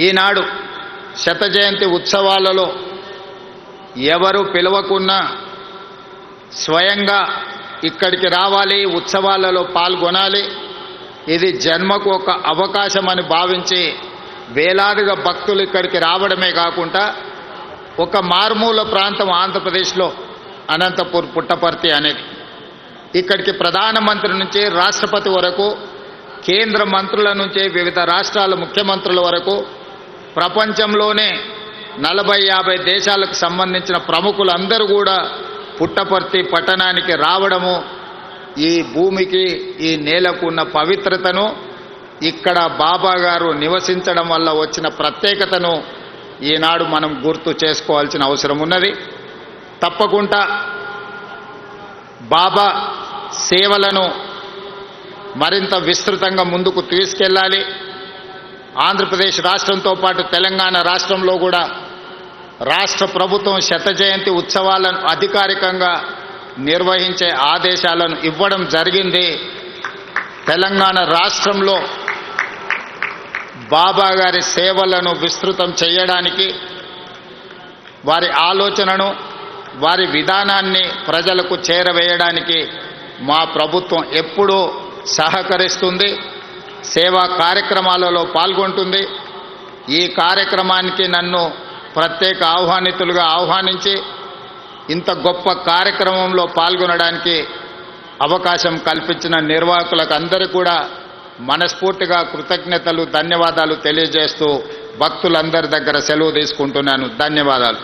ఈనాడు శత జయంతి ఉత్సవాలలో ఎవరు పిలవకున్నా స్వయంగా ఇక్కడికి రావాలి, ఉత్సవాలలో పాల్గొనాలి. ఇది జన్మకు ఒక అవకాశం అని భావించి వేలాదిగా భక్తులు ఇక్కడికి రావడమే కాకుండా ఒక మారుమూల ప్రాంతం ఆంధ్రప్రదేశ్లో అనంతపూర్ పుట్టపర్తి అనేది, ఇక్కడికి ప్రధానమంత్రి నుంచి రాష్ట్రపతి వరకు, కేంద్ర మంత్రుల నుంచి వివిధ రాష్ట్రాల ముఖ్యమంత్రుల వరకు, ప్రపంచంలోనే 40-50 దేశాలకు సంబంధించిన ప్రముఖులందరూ కూడా పుట్టపర్తి పట్టణానికి రావడము, ఈ భూమికి ఈ నేలకు ఉన్న పవిత్రతను, ఇక్కడ బాబా గారు నివసించడం వల్ల వచ్చిన ప్రత్యేకతను ఈనాడు మనం గుర్తు చేసుకోవాల్సిన అవసరం ఉన్నది. తప్పకుండా బాబా సేవలను మరింత విస్తృతంగా ముందుకు తీసుకెళ్ళాలి. ఆంధ్రప్రదేశ్ రాష్ట్రంతో పాటు తెలంగాణ రాష్ట్రంలో కూడా రాష్ట్ర ప్రభుత్వం శత జయంతి ఉత్సవాలను అధికారికంగా నిర్వహించే ఆదేశాలను ఇవ్వడం జరిగింది. తెలంగాణ రాష్ట్రంలో బాబా గారి సేవలను విస్తృతం చేయడానికి, వారి ఆలోచనను, వారి విధానాన్ని ప్రజలకు చేరవేయడానికి మా ప్రభుత్వం ఎప్పుడూ సహకరిస్తుంది, సేవా కార్యక్రమాలలో పాల్గొంటుంది. ఈ కార్యక్రమానికి నన్ను ప్రత్యేక ఆహ్వానితులుగా ఆహ్వానించి ఇంత గొప్ప కార్యక్రమంలో పాల్గొనడానికి అవకాశం కల్పించిన నిర్వాహకులకు అందరికీ కూడా మనస్ఫూర్తిగా కృతజ్ఞతలు, ధన్యవాదాలు తెలియజేస్తూ భక్తులందరి దగ్గర సెలవు తీసుకుంటున్నాను. ధన్యవాదాలు.